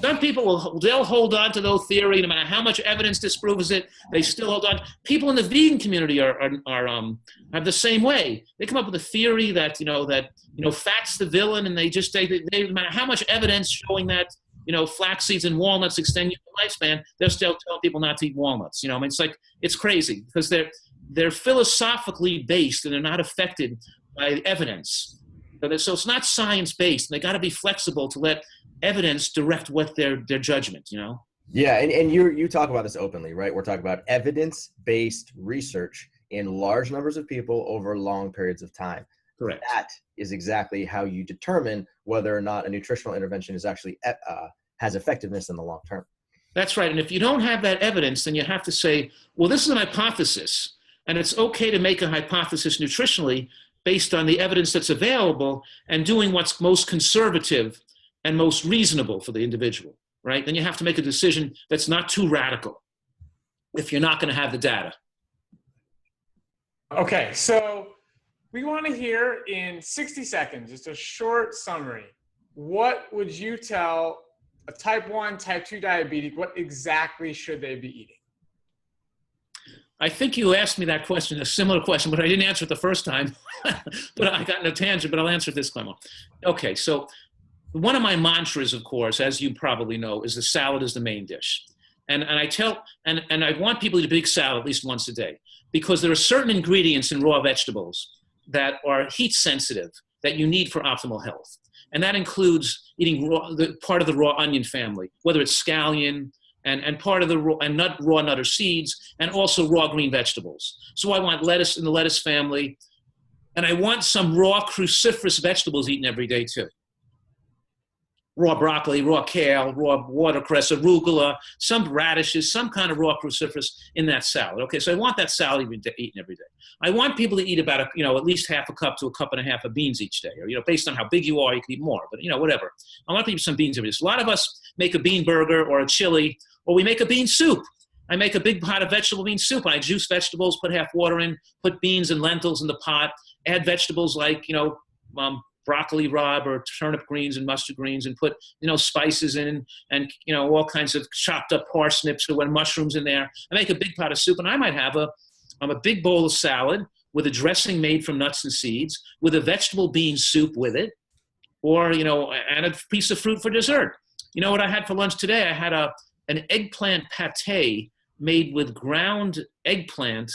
Some people they'll hold on to those theory no matter how much evidence disproves it. They still hold on. People in the vegan community are the same way. They come up with a theory that fat's the villain, and they no matter how much evidence showing that flax seeds and walnuts extend your lifespan, they're still telling people not to eat walnuts. It's crazy because they're philosophically based and they're not affected by evidence. So it's not science-based, and they got to be flexible to let evidence direct what their judgment, Yeah, and you talk about this openly, right? We're talking about evidence-based research in large numbers of people over long periods of time. Correct. That is exactly how you determine whether or not a nutritional intervention is actually has effectiveness in the long term. That's right. And if you don't have that evidence, then you have to say, well, this is an hypothesis, and it's okay to make a hypothesis nutritionally based on the evidence that's available and doing what's most conservative and most reasonable for the individual, right? Then you have to make a decision that's not too radical if you're not going to have the data. Okay, so We want to hear in 60 seconds, just a short summary. What would you tell a type 1, type 2 diabetic? What exactly should they be eating? I think you asked me that question, a similar question, but I didn't answer it the first time. But I got in a tangent, but I'll answer it this time. Okay, so one of my mantras, of course, as you probably know, is the salad is the main dish. And I want people to eat a big salad at least once a day, because there are certain ingredients in raw vegetables that are heat sensitive that you need for optimal health. And that includes eating part of the raw onion family, whether it's scallion and part of the raw nut or seeds, and also raw green vegetables. So I want lettuce in the lettuce family, and I want some raw cruciferous vegetables eaten every day too. Raw broccoli, raw kale, raw watercress, arugula, some radishes, some kind of raw cruciferous in that salad. Okay, so I want that salad eaten every day. I want people to eat about at least half a cup to a cup and a half of beans each day, or based on how big you are, you can eat more, but whatever. I want people to eat some beans every day. So a lot of us make a bean burger or a chili, or we make a bean soup. I make a big pot of vegetable bean soup, and I juice vegetables, put half water in, put beans and lentils in the pot, add vegetables like broccoli rabe or turnip greens and mustard greens, and put spices in, and all kinds of chopped up parsnips or mushrooms in there. I make a big pot of soup, and I might have a big bowl of salad with a dressing made from nuts and seeds, with a vegetable bean soup with it, or and a piece of fruit for dessert. You know what I had for lunch today? I had an eggplant pate made with ground eggplant,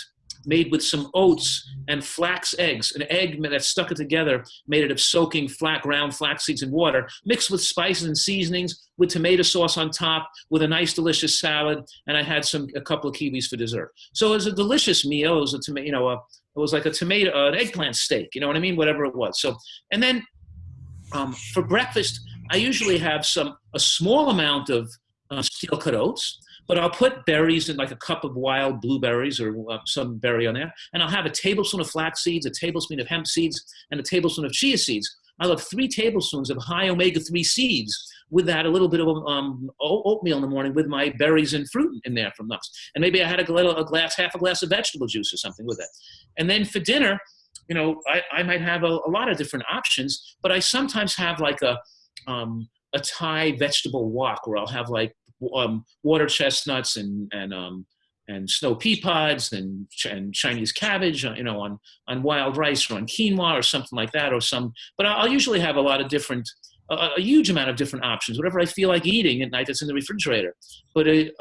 made with some oats and flax eggs, an egg that stuck it together, made it of soaking ground flax seeds in water, mixed with spices and seasonings, with tomato sauce on top, with a nice delicious salad, and I had a couple of kiwis for dessert. So it was a delicious meal. It was it was like an eggplant steak, you know what I mean? Whatever it was. So, and then for breakfast, I usually have a small amount of steel cut oats, but I'll put berries in, like a cup of wild blueberries or some berry on there, and I'll have a tablespoon of flax seeds, a tablespoon of hemp seeds, and a tablespoon of chia seeds. I'll have 3 tablespoons of high omega-3 seeds with that, a little bit of oatmeal in the morning with my berries and fruit in there from nuts. And maybe I had half a glass of vegetable juice or something with it. And then for dinner, I might have a lot of different options, but I sometimes have like a Thai vegetable wok, where I'll have like water chestnuts and snow pea pods and Chinese cabbage, on wild rice or on quinoa or something like that, but I'll usually have a lot of different, a huge amount of different options, whatever I feel like eating at night that's in the refrigerator. But in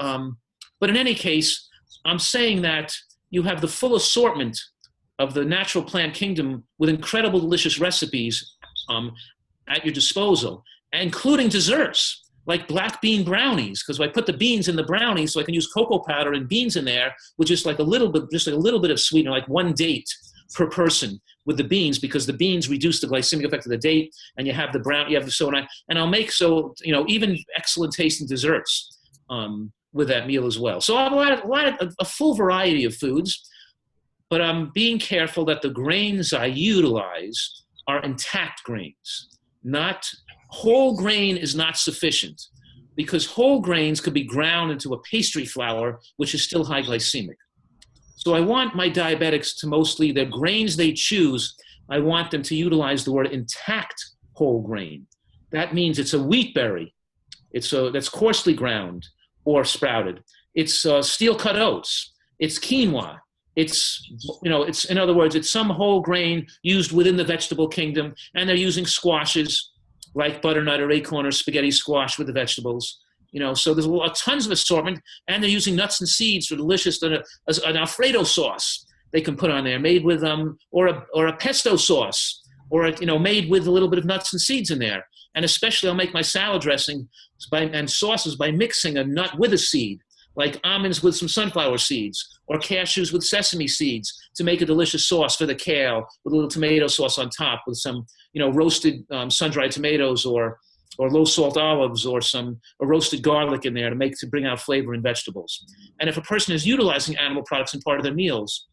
any case, I'm saying that you have the full assortment of the natural plant kingdom with incredible delicious recipes at your disposal, including desserts like black bean brownies, because I put the beans in the brownies, so I can use cocoa powder and beans in there with just like a little bit of sweetener, like 1 date per person with the beans, because the beans reduce the glycemic effect of the date, and you have the soda, and I'll make even excellent tasting desserts with that meal as well. So I have a full variety of foods, but I'm being careful that the grains I utilize are intact grains. Not whole grain is not sufficient, because whole grains could be ground into a pastry flour, which is still high glycemic. So I want my diabetics to mostly, the grains they choose, I want them to utilize the word intact whole grain. That means it's a wheat berry. That's coarsely ground or sprouted. It's steel cut oats. It's quinoa. It's in other words, it's some whole grain used within the vegetable kingdom, and they're using squashes like butternut or acorn or spaghetti squash with the vegetables. So there's tons of assortment, and they're using nuts and seeds for delicious, an Alfredo sauce they can put on there, made with or a pesto sauce, or made with a little bit of nuts and seeds in there. And especially I'll make my salad dressing and sauces by mixing a nut with a seed, like almonds with some sunflower seeds, or cashews with sesame seeds, to make a delicious sauce for the kale with a little tomato sauce on top, with some roasted sun-dried tomatoes or low salt olives, or roasted garlic in there to bring out flavor in vegetables. And if a person is utilizing animal products in part of their meals,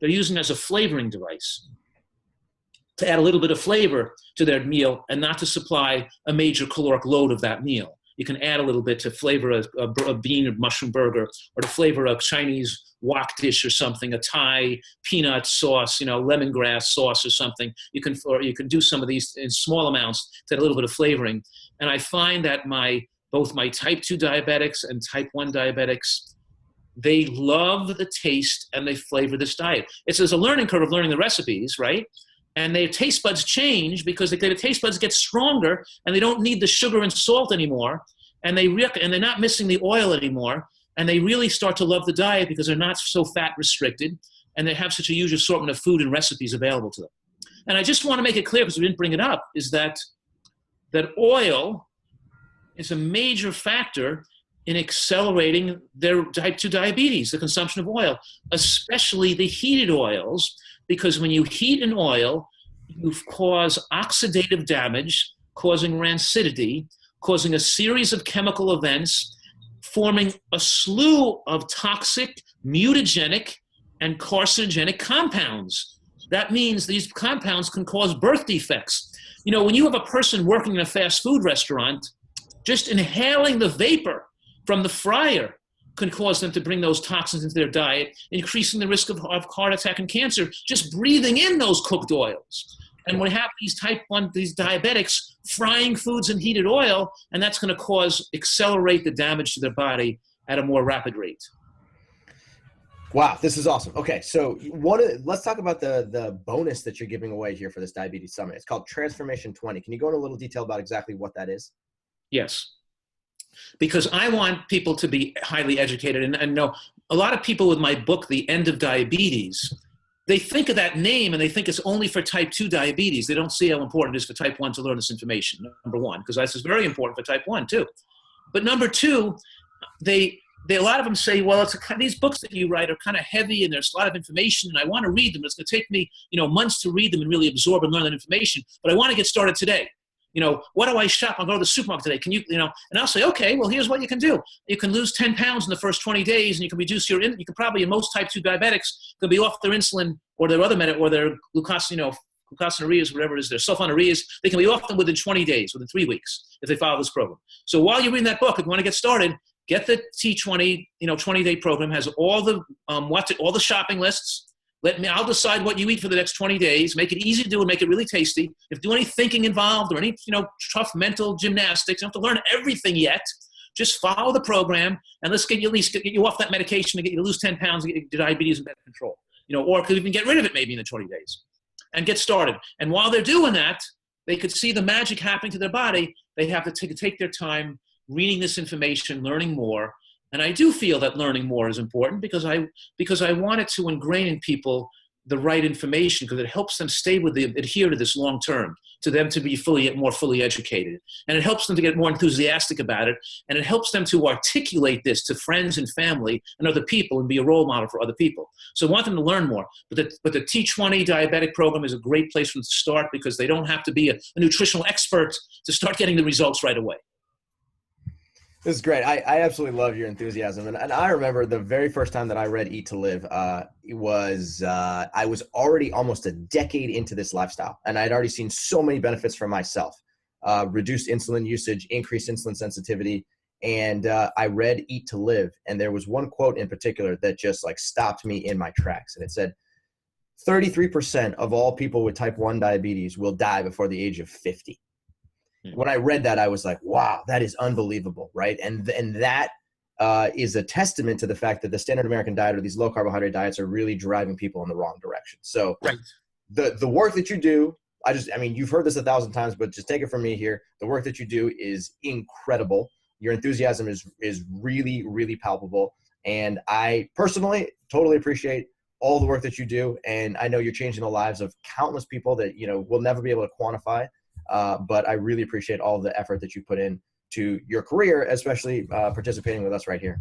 they're using it as a flavoring device to add a little bit of flavor to their meal and not to supply a major caloric load of that meal. you can add a little bit to flavor a bean or mushroom burger, or to flavor a Chinese wok dish or something, a Thai peanut sauce, lemongrass sauce or something. You can do some of these in small amounts to add a little bit of flavoring. And I find that both my type 2 diabetics and type 1 diabetics, they love the taste and they flavor this diet. There's a learning curve of learning the recipes, right? And their taste buds change because the taste buds get stronger and they don't need the sugar and salt anymore. And they're not missing the oil anymore. And they really start to love the diet because they're not so fat restricted and they have such a huge assortment of food and recipes available to them. And I just want to make it clear, because we didn't bring it up, is that oil is a major factor in accelerating their type 2 diabetes, the consumption of oil, especially the heated oils, because when you heat an oil, you cause oxidative damage, causing rancidity, causing a series of chemical events, forming a slew of toxic, mutagenic, and carcinogenic compounds. That means these compounds can cause birth defects. When you have a person working in a fast food restaurant, just inhaling the vapor from the fryer can cause them to bring those toxins into their diet, increasing the risk of heart attack and cancer, just breathing in those cooked oils. And we have these type 1, these diabetics frying foods in heated oil, and that's going to accelerate the damage to their body at a more rapid rate. Wow, this is awesome. Okay, so let's talk about the bonus that you're giving away here for this Diabetes Summit. It's called Transformation 20. Can you go into a little detail about exactly what that is? Yes, because I want people to be highly educated and know. A lot of people with my book, The End of Diabetes, they think of that name and they think it's only for type 2 diabetes. They don't see how important it is for type 1 to learn this information, number one, because this is very important for type 1 too. But number two, a lot of them say, well, these books that you write are kind of heavy and there's a lot of information and I want to read them. It's going to take me, months to read them and really absorb and learn that information, but I want to get started today. What do I shop? I'll go to the supermarket today. Can you, and I'll say, okay, well, here's what you can do. You can lose 10 pounds in the first 20 days and you can reduce you can probably, in most type 2 diabetics, can be off their insulin or their other or their glucosinurias, whatever it is, their sulfonylureas. They can be off them within 20 days, within 3 weeks, if they follow this program. So while you're reading that book, if you want to get started, get the T20, 20-day program, has all the, all the shopping lists. I'll decide what you eat for the next 20 days, make it easy to do and make it really tasty. If do any thinking involved or any, tough mental gymnastics, you don't have to learn everything yet. Just follow the program and let's get you off that medication and get you to lose 10 pounds and get your diabetes in better control. Or could even get rid of it maybe in the 20 days and get started. And while they're doing that, they could see the magic happening to their body. They have to take their time reading this information, learning more. And I do feel that learning more is important because I wanted to ingrain in people the right information because it helps them adhere to this long term, to them to be more fully educated. And it helps them to get more enthusiastic about it. And it helps them to articulate this to friends and family and other people and be a role model for other people. So I want them to learn more. But the T20 diabetic program is a great place for them to start because they don't have to be a nutritional expert to start getting the results right away. This is great. I absolutely love your enthusiasm. And I remember the very first time that I read Eat to Live, I was already almost a decade into this lifestyle. And I'd already seen so many benefits for myself, reduced insulin usage, increased insulin sensitivity. And I read Eat to Live. And there was one quote in particular that just stopped me in my tracks. And it said, 33% of all people with type 1 diabetes will die before the age of 50. When I read that, I was like, wow, that is unbelievable, right? And that is a testament to the fact that the standard American diet or these low carbohydrate diets are really driving people in the wrong direction. So right. The work that you do, you've heard this 1,000 times, but just take it from me here. The work that you do is incredible. Your enthusiasm is really, really palpable. And I personally totally appreciate all the work that you do. And I know you're changing the lives of countless people that, we'll never be able to quantify. But I really appreciate all the effort that you put in to your career, especially participating with us right here.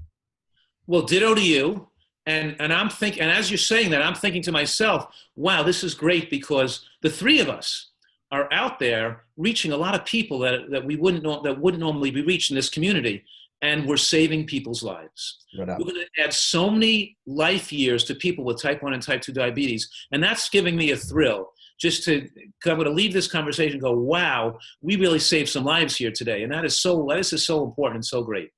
Well, ditto to you. And I'm thinking, and as you're saying that, I'm thinking to myself, wow, this is great because the three of us are out there reaching a lot of people that wouldn't normally be reached in this community. And we're saving people's lives. No doubt. We're going to add so many life years to people with type 1 and type 2 diabetes. And that's giving me a thrill. just to, I'm going to leave this conversation and go, wow, we really saved some lives here today. And this is so important and so great.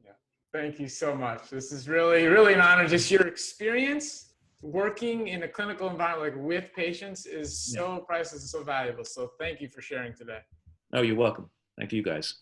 Yeah. Thank you so much. This is really, really an honor. Just your experience working in a clinical environment like with patients is so priceless and so valuable. So thank you for sharing today. Oh, you're welcome. Thank you guys.